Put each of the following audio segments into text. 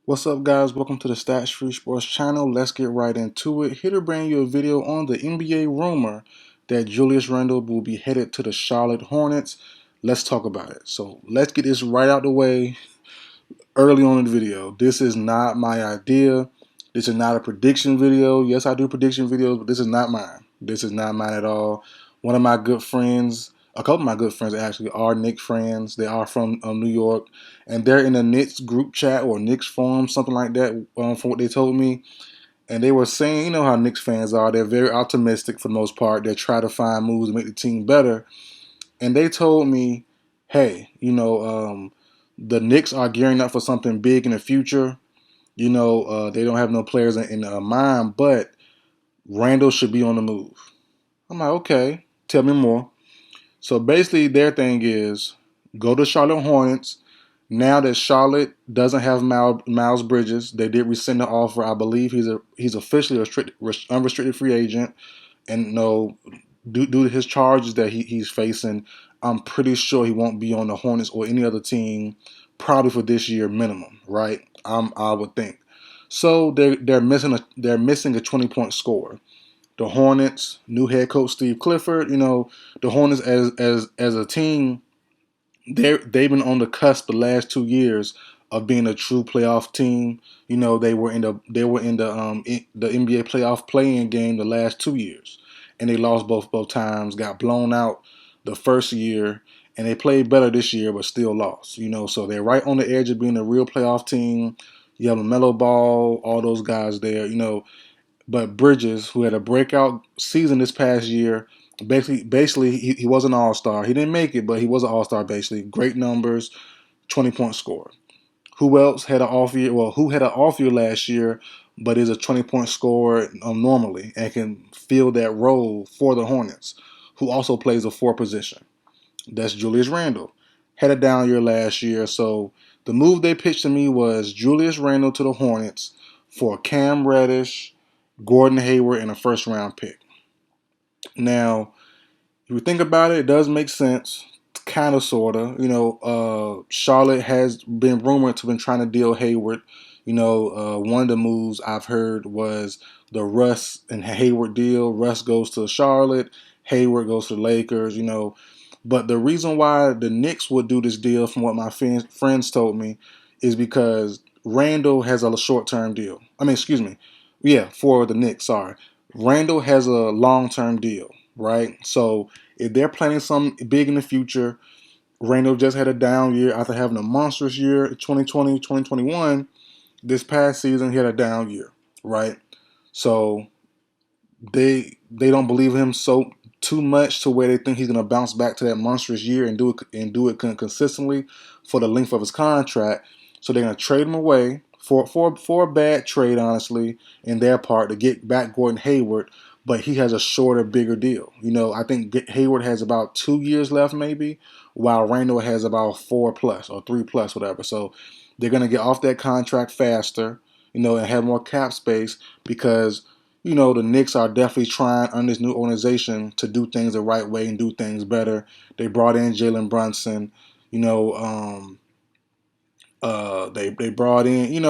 What's up, guys? Welcome to the Stats Free Sports channel. Let's get right into it. Here to bring you a video on the NBA rumor that Julius Randle will be headed to the Charlotte Hornets. Let's talk about it. So let's get this right out the way early on in the video. This is not my idea. This is not a prediction video. Yes, I do prediction videos, but this is not mine. This is not mine at all. One of my good friends, a couple of my good friends actually are Knicks fans. They are from New York, and they're in a Knicks group chat or Knicks forum, something like that, from what they told me. And they were saying, you know how Knicks fans are. They're very optimistic for the most part. They try to find moves to make the team better. And they told me, hey, the Knicks are gearing up for something big in the future. They don't have no players in mind, but Randall should be on the move. I'm like, okay, tell me more. So basically, their thing is go to Charlotte Hornets. Now that Charlotte doesn't have Miles Bridges, they did rescind the offer. I believe he's officially a unrestricted free agent, and no, due to his charges that he's facing, I'm pretty sure he won't be on the Hornets or any other team, probably for this year minimum, right? I would think. So they're missing a 20-point scorer. The Hornets, new head coach Steve Clifford, the Hornets as a team, they've been on the cusp the last 2 years of being a true playoff team. They were in the NBA playoff playing game the last 2 years, and they lost both times. Got blown out the first year, and they played better this year, but still lost. So they're right on the edge of being a real playoff team. You have LaMelo Ball, all those guys there. But Bridges, who had a breakout season this past year, basically he was an all-star. He didn't make it, but he was an all-star basically. Great numbers, 20-point scorer. Who else had an off year? Well, who had an off year last year, but is a 20-point scorer normally and can fill that role for the Hornets, who also plays a four position. That's Julius Randle. Had a down year last year, so the move they pitched to me was Julius Randle to the Hornets for Cam Reddish, Gordon Hayward, and a first-round pick. Now, if you think about it, it does make sense, kind of, sort of. Charlotte has been rumored to been trying to deal Hayward. One of the moves I've heard was the Russ and Hayward deal. Russ goes to Charlotte, Hayward goes to the Lakers. But the reason why the Knicks would do this deal, from what my friends told me, is because Randall has a short-term deal. I mean, excuse me. Yeah, for the Knicks, sorry. Randall has a long-term deal, right? So if they're planning something big in the future, Randall just had a down year after having a monstrous year in 2020, 2021. This past season, he had a down year, right? So they don't believe him so too much to where they think he's going to bounce back to that monstrous year and do it consistently for the length of his contract. So they're going to trade him away for a bad trade, honestly, in their part, to get back Gordon Hayward. But he has a shorter, bigger deal. I think Hayward has about 2 years left, maybe, while Randall has about 4+ or 3+, whatever. So they're going to get off that contract faster, and have more cap space because the Knicks are definitely trying under this new organization to do things the right way and do things better. They brought in Jalen Brunson. They brought in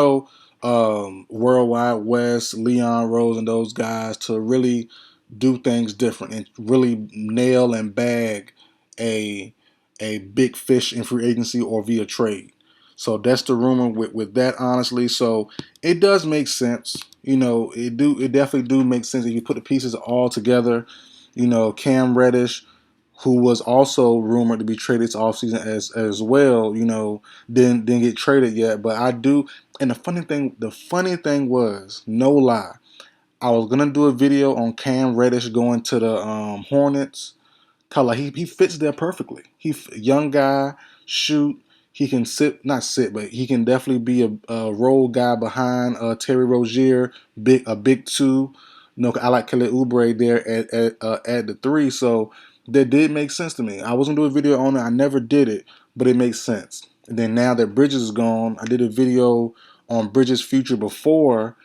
Worldwide West, Leon Rose, and those guys to really do things different and really nail and bag a big fish in free agency or via trade. So that's the rumor with that, honestly. So it does make sense. It definitely do make sense if you put the pieces all together. Cam Reddish, who was also rumored to be traded this offseason as well, didn't get traded yet. But I do, and the funny thing was, no lie, I was gonna do a video on Cam Reddish going to the Hornets. Cause like he fits there perfectly. Young guy, shoot. He can not sit, but he can definitely be a role guy behind Terry Rozier, a big two. I like Kelly Oubre there at the three, so that did make sense to me. I wasn't doing a video on it. I never did it, but it makes sense. And then now that Bridges is gone, I did a video on Bridges' future before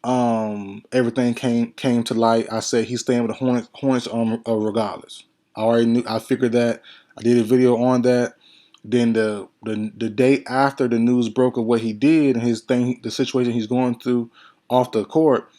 everything came to light. I said he's staying with the Hornets regardless. I already knew. I figured that. I did a video on that. Then the day after the news broke of what he did and his thing, the situation he's going through off the court,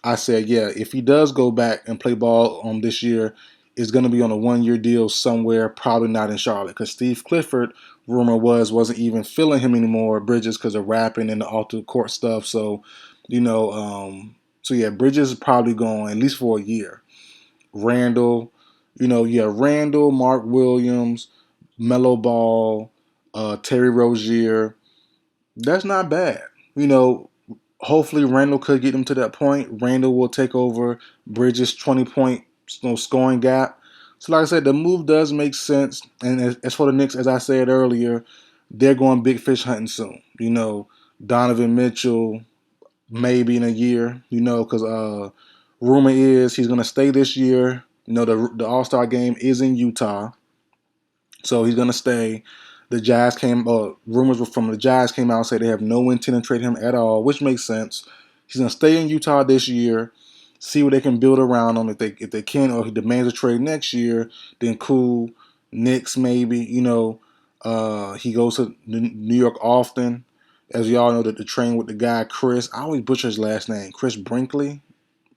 I said, yeah, if he does go back and play ball this year, it's going to be on a 1 year deal somewhere, probably not in Charlotte, because Steve Clifford, rumor wasn't even feeling him anymore, Bridges, because of rapping and the off the court stuff. So, so yeah, Bridges is probably going at least for a year. Randle, Randle, Mark Williams, Melo Ball, Terry Rozier. That's not bad. You know, hopefully Randle could get him to that point. Randle will take over Bridges' 20-point scoring gap. So like I said, the move does make sense. And as for the Knicks, as I said earlier, they're going big fish hunting soon. Donovan Mitchell, maybe in a year, because rumor is he's going to stay this year. The All-Star game is in Utah. So he's gonna stay. The Jazz rumors from the Jazz came out and said they have no intent to trade him at all, which makes sense. He's gonna stay in Utah this year, see what they can build around him. If they can, or he demands a trade next year, then cool. Knicks maybe. He goes to New York often. As y'all know, that the train with the guy Chris. I always butcher his last name. Chris Brinkley,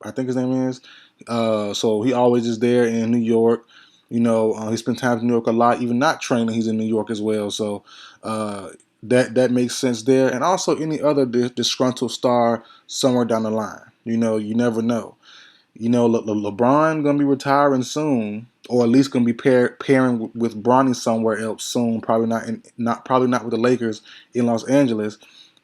I think his name is. So he always is there in New York. He spent time in New York a lot. Even not training, he's in New York as well. So that makes sense there. And also any other disgruntled star somewhere down the line. You never know. LeBron gonna be retiring soon, or at least gonna be pairing with Bronny somewhere else soon. Probably not with the Lakers in Los Angeles.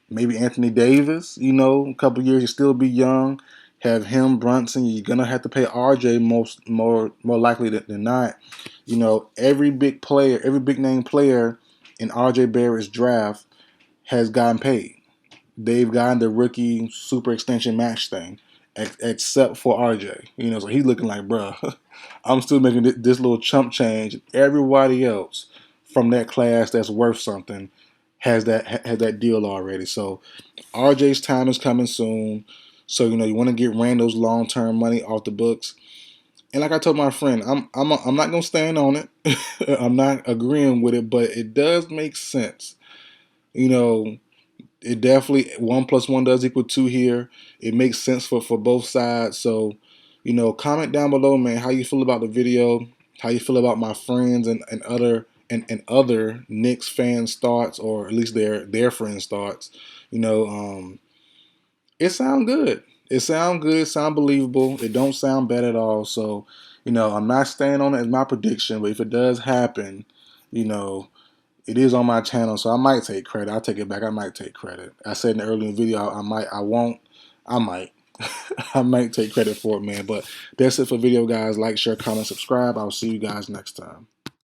Maybe Anthony Davis. A couple years, you still be young. Have him, Brunson. You're gonna have to pay RJ more likely than not. Every big player, every big name player in RJ Barrett's draft has gotten paid. They've gotten the rookie super extension match thing, except for RJ. So he's looking like, bruh, I'm still making this little chump change. Everybody else from that class that's worth something has that deal already. So RJ's time is coming soon. So you want to get Randall's long term money off the books. And like I told my friend, I'm not gonna stand on it. I'm not agreeing with it, but it does make sense. It definitely 1+1 does equal 2 here. It makes sense for both sides. So, comment down below, man, how you feel about the video, how you feel about my friends and other Knicks fans' thoughts, or at least their friends' thoughts. It sounds good. It sounds good. It sounds believable. It don't sound bad at all. So, I'm not staying on it as my prediction, but if it does happen, you know, it is on my channel, so I might take credit. I'll take it back. I might take credit. I said in the earlier video, I might. I won't. I might. I might take credit for it, man. But that's it for video, guys. Like, share, comment, subscribe. I'll see you guys next time.